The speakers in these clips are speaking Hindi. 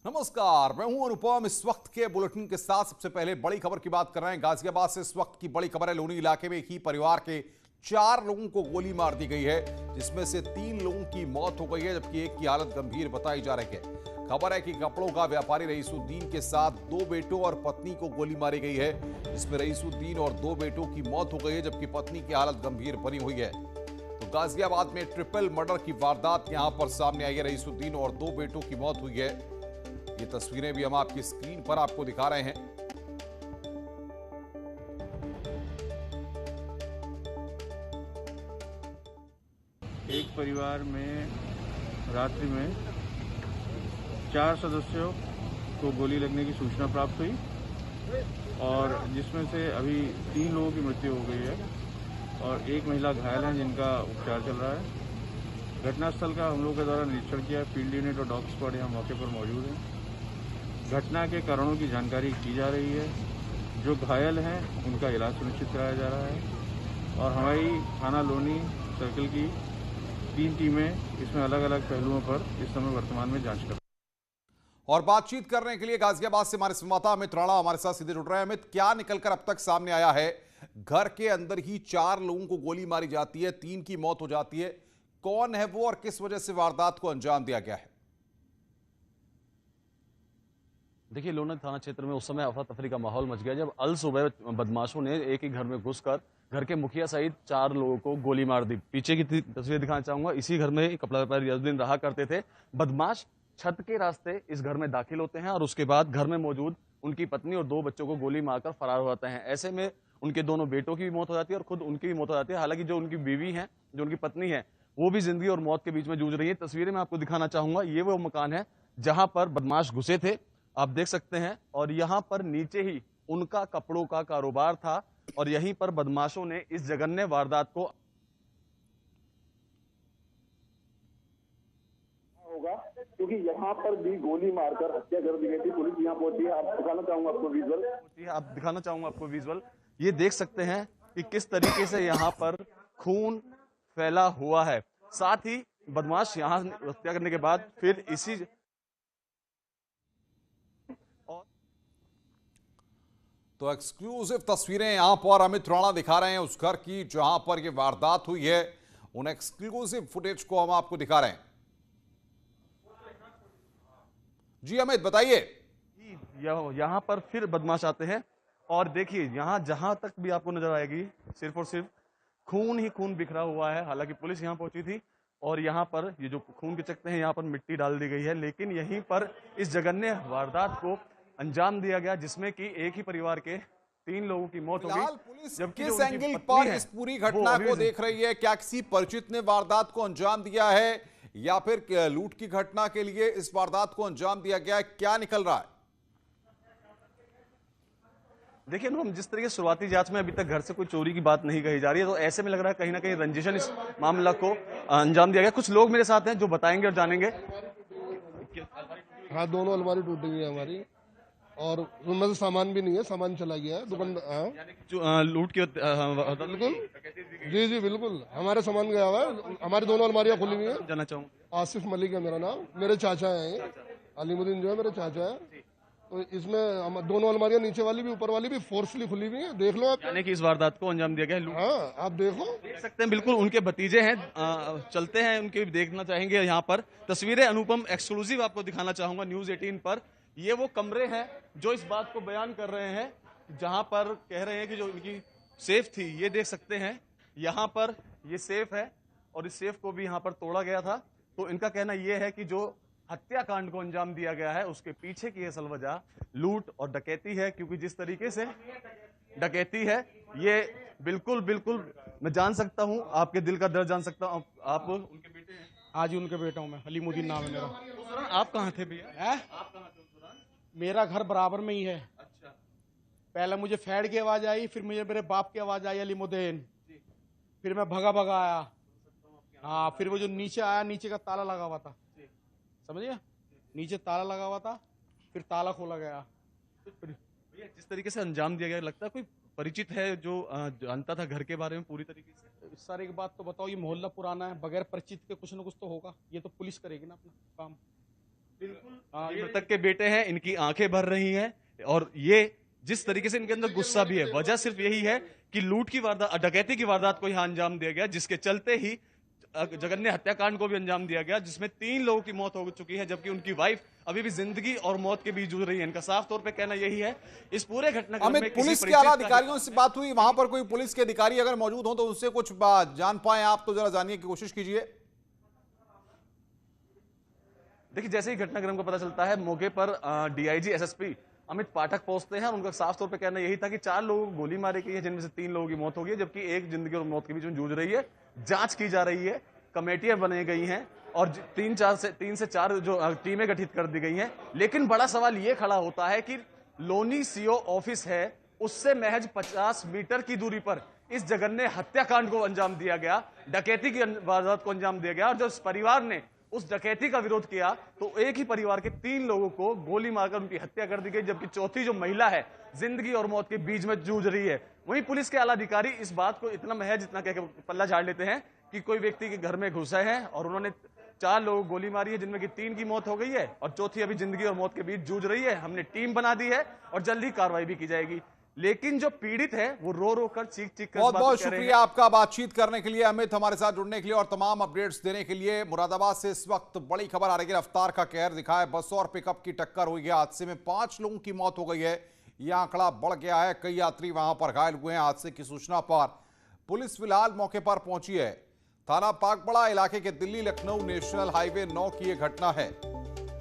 नमस्कार, मैं हूं अनुपम। इस वक्त के बुलेटिन के साथ सबसे पहले बड़ी खबर की बात कर रहे हैं। गाजियाबाद से इस वक्त की बड़ी खबर है। लोनी इलाके में एक ही परिवार के 4 लोगों को गोली मार दी गई है, जिसमें से 3 लोगों की मौत हो गई है, जबकि एक की हालत गंभीर बताई जा रही है। खबर है कि कपड़ों का व्यापारी रईसुद्दीन के साथ 2 बेटों और पत्नी को गोली मारी गई है, जिसमें रईसुद्दीन और 2 बेटों की मौत हो गई है, जबकि पत्नी की हालत गंभीर बनी हुई है। तो गाजियाबाद में ट्रिपल मर्डर की वारदात यहां पर सामने आई है। रईसुद्दीन और 2 बेटों की मौत हुई है। ये तस्वीरें भी हम आपकी स्क्रीन पर आपको दिखा रहे हैं। एक परिवार में रात्रि में 4 सदस्यों को गोली लगने की सूचना प्राप्त हुई और जिसमें से अभी 3 लोगों की मृत्यु हो गई है और एक महिला घायल है जिनका उपचार चल रहा है। घटनास्थल का हम लोगों के द्वारा निरीक्षण किया। फील्ड यूनिट और डॉग स्क्वाड यहाँ मौके पर मौजूद है। घटना के कारणों की जानकारी की जा रही है। जो घायल हैं उनका इलाज सुनिश्चित कराया जा रहा है और हमारी थाना लोनी सर्कल की 3 टीमें इसमें अलग अलग पहलुओं पर इस समय वर्तमान में जांच कर रही हैं। और बातचीत करने के लिए गाजियाबाद से हमारे संवाददाता अमित राणा हमारे साथ सीधे जुड़ रहे हैं। अमित, क्या निकलकर अब तक सामने आया है? घर के अंदर ही 4 लोगों को गोली मारी जाती है, 3 की मौत हो जाती है। कौन है वो और किस वजह से वारदात को अंजाम दिया गया है? देखिए, लोनी थाना क्षेत्र में उस समय अफरा तफरी का माहौल मच गया जब अल सुबह बदमाशों ने एक ही घर में घुसकर घर के मुखिया सहित 4 लोगों को गोली मार दी। पीछे की तस्वीर दिखाना चाहूंगा। इसी घर में कपड़ा व्यापारी रियाजुद्दीन रहा करते थे। बदमाश छत के रास्ते इस घर में दाखिल होते हैं और उसके बाद घर में मौजूद उनकी पत्नी और 2 बच्चों को गोली मारकर फरार हो जाते हैं। ऐसे में उनके दोनों बेटों की भी मौत हो जाती है और खुद उनकी भी मौत हो जाती है। हालांकि जो उनकी बीवी है, जो उनकी पत्नी है, वो भी जिंदगी और मौत के बीच में जूझ रही है। तस्वीरें मैं आपको दिखाना चाहूंगा। ये वो मकान है जहां पर बदमाश घुसे थे, आप देख सकते हैं। और यहां पर नीचे ही उनका कपड़ों का कारोबार था और यहीं पर बदमाशों ने इस जघन्य वारदात को होगा, क्योंकि यहाँ पर भी गोली मारकर हत्या कर दी गई थी। पुलिस यहाँ पहुंची है। आप दिखाना चाहूंगा आपको विजुअल। ये देख सकते हैं कि किस तरीके से यहाँ पर खून फैला हुआ है। साथ ही बदमाश यहाँ हत्या करने के बाद फिर इसी तो एक्सक्लूसिव तस्वीरें यहां पर अमित राणा दिखा रहे हैं उस घर की जहां पर यह वारदात हुई है। उन एक्सक्लूसिव फुटेज को हम आपको दिखा रहे हैं। जी अमित, बताइए। यहाँ पर फिर बदमाश आते हैं और देखिए, यहाँ जहां तक भी आपको नजर आएगी सिर्फ और सिर्फ खून ही खून बिखरा हुआ है। हालांकि पुलिस यहाँ पहुंची थी और यहाँ पर ये जो खून के चकते हैं, यहाँ पर मिट्टी डाल दी गई है, लेकिन यहीं पर इस जघन्य वारदात को अंजाम दिया गया, जिसमें कि एक ही परिवार के 3 लोगों की मौत हो गई। पुलिस जबकि किस एंगल पर इस पूरी घटना को देख रही है? क्या किसी परिचित ने वारदात को अंजाम दिया है या फिर लूट की घटना के लिए इस वारदात को अंजाम दिया गया है? क्या निकल रहा है? देखिए अनुपम, जिस तरीके से शुरुआती जांच में अभी तक घर से कोई चोरी की बात नहीं कही जा रही है, तो ऐसे में लग रहा है कहीं ना कहीं रंजिशन इस मामला को अंजाम दिया गया। कुछ लोग मेरे साथ हैं जो बताएंगे और जानेंगे। हाँ, दोनों अलमारी टूटी हुई है हमारी और उनमें से सामान भी नहीं है, सामान चला गया है दुकान। लूट के बिल्कुल, जी बिल्कुल, हमारे सामान गया हुआ है। हमारी दोनों अलमारियां खुली हुई है। जाना चाहूंगा। आसिफ मलिक है मेरा नाम, मेरे चाचा हैं। अलीमुद्दीन जो है मेरे चाचा है। तो इसमें हम दोनों अलमारियां, नीचे वाली भी ऊपर वाली भी, फोर्सली खुली हुई है। देख लो आप। यानी कि इस वारदात को अंजाम दिया गया है। हाँ, आप देखो, देख सकते हैं, बिल्कुल उनके भतीजे हैं। चलते हैं, उनके भी देखना चाहेंगे। यहाँ पर तस्वीरें अनुपम एक्सक्लूसिव आपको दिखाना चाहूंगा न्यूज 18 पर। ये वो कमरे हैं जो इस बात को बयान कर रहे हैं, जहां पर कह रहे हैं कि जो इनकी सेफ थी, ये देख सकते हैं यहाँ पर ये सेफ है और इस सेफ को भी यहाँ पर तोड़ा गया था। तो इनका कहना यह है कि जो हत्याकांड को अंजाम दिया गया है उसके पीछे की असल वजह लूट और डकैती है, क्योंकि जिस तरीके से डकैती है ये बिल्कुल बिल्कुल मैं जान सकता हूं, आपके दिल का दर्द जान सकता हूं। आप उनके बेटे हैं? आज उनके बेटा हूं मैं, अलीमुद्दीन नाम है मेरा। उस दौरान आप कहाँ थे भैया? आप कहाँ थे उस दौरान? मेरा घर बराबर में ही है। अच्छा। पहले मुझे फैड की आवाज आई, फिर मुझे मेरे बाप की आवाज आई अलीमुद्दीन, फिर मैं भगा भगा आया। हाँ, फिर वो जो नीचे आया, नीचे का ताला लगा हुआ था, समझिए, नीचे ताला लगा हुआ था, फिर ताला खोला गया। भैया, जिस तरीके से अंजाम दिया गया, लगता है कोई परिचित है जो जानता था घर के बारे में पूरी तरीके से? सर एक बात तो बताओ, ये मोहल्ला पुराना है, बगैर परिचित के कुछ न कुछ तो होगा। ये तो पुलिस करेगी ना अपना काम। मृतक के बेटे हैं, इनकी आंखें भर रही हैं और ये जिस तरीके से इनके अंदर गुस्सा भी है, वजह सिर्फ यही है कि लूट की वारदात, डकैती की वारदात को यहाँ अंजाम दिया गया, जिसके चलते ही जघन्य हत्याकांड को भी अंजाम दिया गया, जिसमें 3 लोगों की मौत हो चुकी है, जबकि उनकी वाइफ अभी भी जिंदगी और मौत के बीच जूझ रही है। इनका साफ तौर पे कहना यही है। इस पूरे घटनाक्रम में पुलिस के आला अधिकारियों से बात हुई, वहां पर कोई पुलिस के अधिकारी अगर मौजूद हो तो उनसे कुछ जान पाए आप, तो जरा जानने की कोशिश कीजिए। देखिए, जैसे ही घटनाक्रम को पता चलता है, मौके पर डीआईजी एसएसपी अमित पाठक पहुंचते हैं और उनका साफ तौर पे कहना यही था कि 4 लोगों को गोली मारी गई है, जिनमें से 3 लोगों की मौत हो गई है, जबकि एक जिंदगी और मौत के बीच में जूझ रही है। जांच की जा रही है, कमेटियां बनाई गई हैं और 3 से 4 जो टीमें गठित कर दी गई हैं। लेकिन बड़ा सवाल यह खड़ा होता है कि लोनी सीओ ऑफिस है, उससे महज 50 मीटर की दूरी पर इस जघन्य हत्याकांड को अंजाम दिया गया, डकैती की वारदात को अंजाम दिया गया। और जब परिवार ने उस डकैती का विरोध किया तो एक ही परिवार के 3 लोगों को गोली मारकर उनकी हत्या कर दी गई, जबकि चौथी जो महिला है जिंदगी और मौत के बीच में जूझ रही है। वहीं पुलिस के आला अधिकारी इस बात को इतना महज इतना कहकर पल्ला झाड़ लेते हैं कि कोई व्यक्ति के घर में घुसे हैं और उन्होंने 4 लोगों को गोली मारी है, जिनमें कि 3 की मौत हो गई है और चौथी अभी जिंदगी और मौत के बीच जूझ रही है। हमने टीम बना दी है और जल्द ही कार्रवाई भी की जाएगी। लेकिन जो पीड़ित है वो रो रो कर चीख चीख कर बहुत बहुत शुक्रिया आपका बातचीत करने के लिए, अमित, हमारे साथ जुड़ने के लिए और तमाम अपडेट्स देने के लिए। मुरादाबाद से इस वक्त बड़ी खबर आ रही है, रफ्तार का कहर दिखा है। बस और पिकअप की टक्कर हुई है, हादसे में 5 लोगों की मौत हो गई है। यह आंकड़ा बढ़ गया है, कई यात्री वहां पर घायल हुए हैं। हादसे की सूचना पर पुलिस फिलहाल मौके पर पहुंची है। थाना पाकबड़ा इलाके के दिल्ली लखनऊ नेशनल हाईवे 9 की यह घटना है।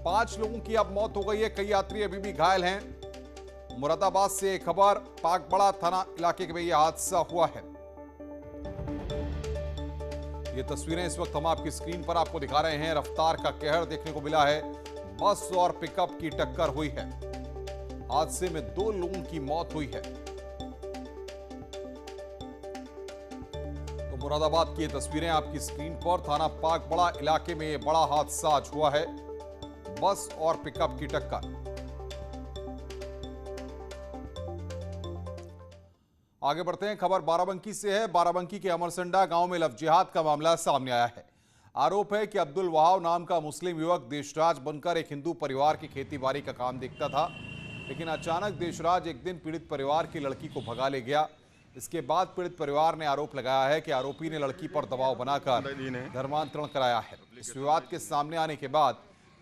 5 लोगों की अब मौत हो गई है, कई यात्री अभी भी घायल हैं। मुरादाबाद से खबर, पाकबड़ा थाना इलाके में यह हादसा हुआ है। ये तस्वीरें इस वक्त हम आपकी स्क्रीन पर आपको दिखा रहे हैं। रफ्तार का कहर देखने को मिला है, बस और पिकअप की टक्कर हुई है। हादसे में 2 लोगों की मौत हुई है। तो मुरादाबाद की ये तस्वीरें आपकी स्क्रीन पर, थाना पाकबड़ा इलाके में यह बड़ा हादसा आज हुआ है, बस और पिकअप की टक्कर। आगे बढ़ते हैं, खबर बाराबंकी से है। बाराबंकी के अमरसंडा गांव में लव जिहाद का मामला सामने आया है। आरोप है कि अब्दुल वहाब नाम का मुस्लिम युवक देशराज बनकर एक हिंदू परिवार की खेतीबाड़ी का काम देखता था, लेकिन अचानक देशराज एक दिन पीड़ित परिवार की लड़की को भगा ले गया। इसके बाद पीड़ित परिवार ने आरोप लगाया है कि आरोपी ने लड़की पर दबाव बनाकर धर्मांतरण कराया है। इस विवाद के सामने आने के बाद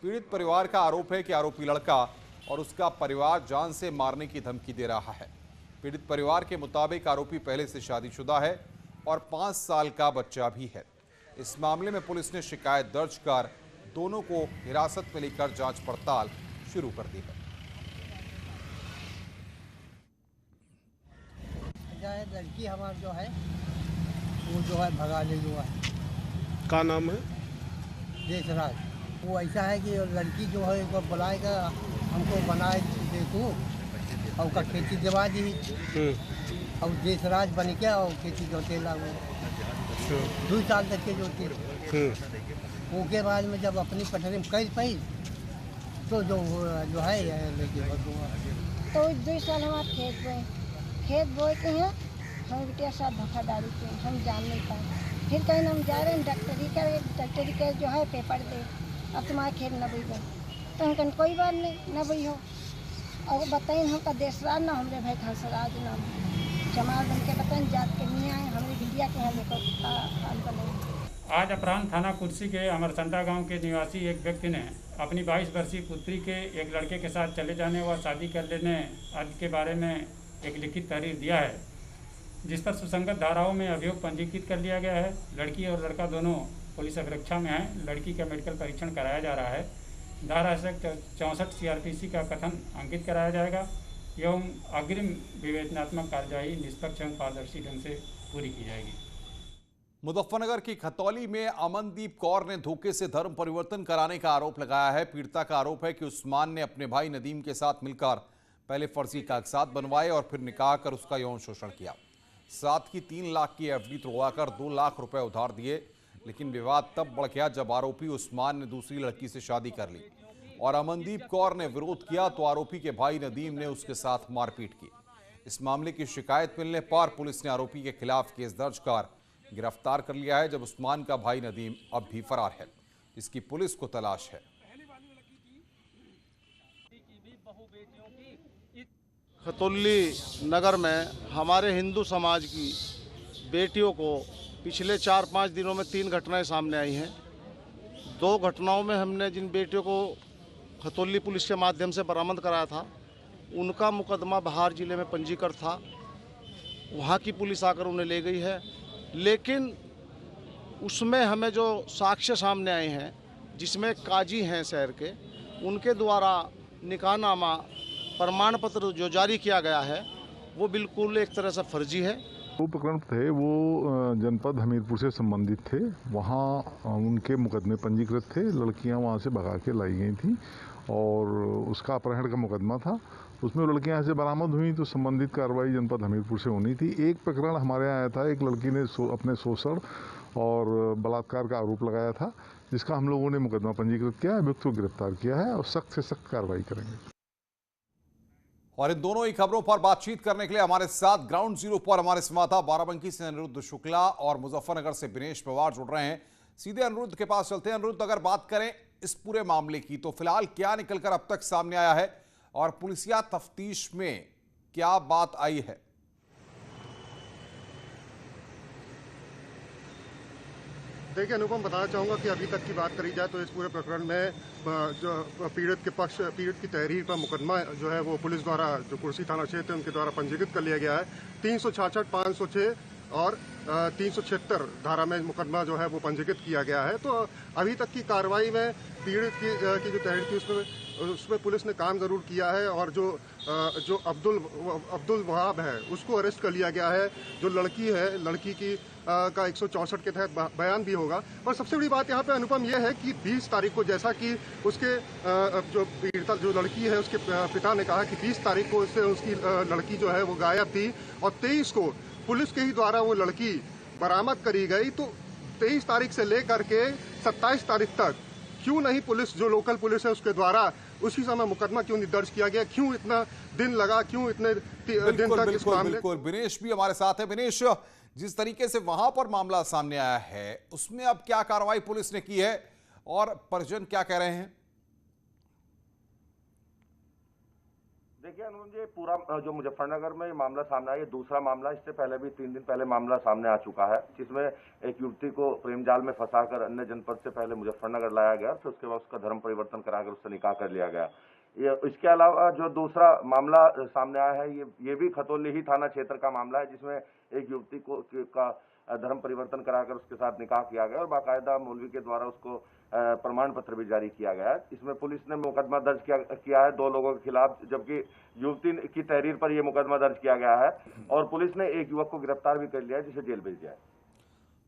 पीड़ित परिवार का आरोप है कि आरोपी लड़का और उसका परिवार जान से मारने की धमकी दे रहा है। पीड़ित परिवार के मुताबिक आरोपी पहले से शादीशुदा है और 5 साल का बच्चा भी है। इस मामले में पुलिस ने शिकायत दर्ज कर दोनों को हिरासत में लेकर जांच पड़ताल शुरू कर दी है। लड़की हमारा जो है वो जो है भगा ले हुआ है। का नाम है? देशराज। वो ऐसा है कि लड़की जो है वो बुलाएगा, हमको बनाए दे तू और का खेती दिवा दी और देशराज बन के और खेती जोते लागू 2 साल तक के जोते। उसके बाद में जब अपनी पटरी में कैद पाई तो जो है लेके तो 2 साल हमारे खेत बोते हैं, हम बिटिया साथ धोखाधड़ी के हम जान नहीं पाए। फिर कहीं हम जा रहे हैं डॉक्टरी का जो है पेपर दे, अब तुम्हारे खेत न बोई तो हम कहीं कोई बात नहीं न बोई हो। और बताइए हमका देशराज ना हमारे भाई हंसराज नाम जमाल बन के बताएं जात के नहीं आए हमारी बिटिया के यहाँ लेकर हाल बने। आज अपराह्न थाना कुर्सी के अमरसंडा गांव के निवासी एक व्यक्ति ने अपनी 22 वर्षीय पुत्री के एक लड़के के साथ चले जाने व शादी कर लेने आदि के बारे में एक लिखित तहरीर दिया है, जिस पर सुसंगत धाराओं में अभियोग पंजीकृत कर लिया गया है। लड़की और लड़का दोनों पुलिस अभिरक्षा में हैं। लड़की का मेडिकल परीक्षण कराया जा रहा है। धारा 64 CRPC का कथन अंकित कराया जाएगा एवं अग्रिम विवेचनात्मक कार्यवाही निष्पक्ष एवं पारदर्शी ढंग से पूरी की जाएगी। मुजफ्फरनगर की खतौली में अमनदीप कौर ने धोखे से धर्म परिवर्तन कराने का आरोप लगाया है। पीड़िता का आरोप है कि उस्मान ने अपने भाई नदीम के साथ मिलकर पहले फर्जी कागजात बनवाए और फिर निकाह कर उसका यौन शोषण किया। साथ ही 3 लाख की FD तोड़वाकर 2 लाख रुपए उधार दिए। लेकिन विवाद तब बढ़ गया जब आरोपी उस्मान ने दूसरी लड़की से शादी कर ली और अमनदीप कौर ने विरोध किया तो आरोपी के भाई नदीम ने उसके साथ मारपीट की। इस मामले की शिकायत मिलने पर पुलिस ने आरोपी के खिलाफ केस दर्ज कर गिरफ्तार कर लिया है, जब उस्मान का भाई नदीम अब भी फरार है। इसकी पुलिस को तलाश है। खतौली नगर में हमारे हिंदू समाज की बेटियों को पिछले 4-5 दिनों में 3 घटनाएं सामने आई हैं। 2 घटनाओं में हमने जिन बेटियों को खतौली पुलिस के माध्यम से बरामद कराया था, उनका मुकदमा बहार जिले में पंजीकृत था। वहाँ की पुलिस आकर उन्हें ले गई है, लेकिन उसमें हमें जो साक्ष्य सामने आए हैं, जिसमें काजी हैं शहर के, उनके द्वारा निकाहनामा प्रमाण पत्र जो जारी किया गया है वो बिल्कुल एक तरह से फर्जी है। वो प्रकरण थे वो जनपद हमीरपुर से संबंधित थे। वहाँ उनके मुकदमे पंजीकृत थे। लड़कियां वहाँ से भगा के लाई गई थी और उसका अपहरण का मुकदमा था। उसमें लड़कियां यहाँ से बरामद हुई तो संबंधित कार्रवाई जनपद हमीरपुर से होनी थी। एक प्रकरण हमारे यहाँ आया था, एक लड़की ने अपने शोषण और बलात्कार का आरोप लगाया था, जिसका हम लोगों ने मुकदमा पंजीकृत किया है, अभियुक्त को गिरफ्तार किया है और सख्त से सख्त कार्रवाई करेंगे। और इन दोनों ही खबरों पर बातचीत करने के लिए हमारे साथ ग्राउंड जीरो पर हमारे संवाददाता बाराबंकी से अनिरुद्ध शुक्ला और मुजफ्फरनगर से दिनेश पवार जुड़ रहे हैं। सीधे अनिरुद्ध के पास चलते हैं। अनिरुद्ध, अगर बात करें इस पूरे मामले की तो फिलहाल क्या निकलकर अब तक सामने आया है और पुलिसिया तफ्तीश में क्या बात आई है? देखिए अनुपम, बताना चाहूँगा कि अभी तक की बात करी जाए तो इस पूरे प्रकरण में जो पीड़ित की तहरीर पर मुकदमा जो है वो पुलिस द्वारा, जो कुर्सी थाना क्षेत्र है उनके द्वारा पंजीकृत कर लिया गया है। 366, 506 और 376 धारा में मुकदमा जो है वो पंजीकृत किया गया है। तो अभी तक की कार्रवाई में पीड़ित की जो तहरीर थी उसमें पुलिस ने काम जरूर किया है और जो अब्दुल वहाब है उसको अरेस्ट कर लिया गया है। जो लड़की है, लड़की की का 164 के तहत बयान भी होगा। और सबसे बड़ी बात यहाँ पे अनुपम यह है कि 20 तारीख को, जैसा कि उसके जो पीड़िता जो लड़की है उसके पिता ने कहा कि 20 तारीख को उससे उसकी लड़की जो है वो गायब थी और 23 को पुलिस के ही द्वारा वो लड़की बरामद करी गई। तो 23 तारीख से लेकर के 27 तारीख तक क्यों नहीं पुलिस, जो लोकल पुलिस है उसके द्वारा उसी समय मुकदमा क्यों नहीं दर्ज किया गया? क्यों इतना दिन लगा? क्यों इतने दिन तक इस मामले? बिल्कुल, विनेश भी हमारे साथ है। विनेश, जिस तरीके से वहां पर मामला सामने आया है उसमें अब क्या कार्रवाई पुलिस ने की है और परिजन क्या कह रहे हैं? देखिए अनुपम जी, पूरा जो मुजफ्फरनगर में मामला सामने आया, ये दूसरा मामला। इससे पहले भी 3 दिन पहले मामला सामने आ चुका है, जिसमें एक युवती को प्रेम जाल में फंसाकर अन्य जनपद से पहले मुजफ्फरनगर लाया गया, फिर उसके बाद उसका धर्म परिवर्तन कराकर उससे निकाह कर लिया गया। इसके अलावा जो दूसरा मामला सामने आया है ये भी खतौली ही थाना क्षेत्र का मामला है, जिसमें एक युवती का धर्म परिवर्तन कराकर उसके साथ निकाह किया गया और बाकायदा मौलवी के द्वारा उसको प्रमाण पत्र भी जारी किया गया है। इसमें पुलिस ने मुकदमा दर्ज किया है 2 लोगों के खिलाफ, जबकि युवती की तहरीर पर यह मुकदमा दर्ज किया गया है और पुलिस ने एक युवक को गिरफ्तार भी कर लिया है, जिसे जेल भेज दिया है।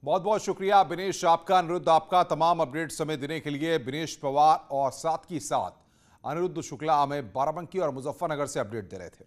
बहुत बहुत शुक्रिया विनेश आपका, अनिरुद्ध आपका तमाम अपडेट समय देने के लिए। विनेश पवार और साथ ही साथ अनिरुद्ध शुक्ला हमें बाराबंकी और मुजफ्फरनगर से अपडेट दे रहे थे।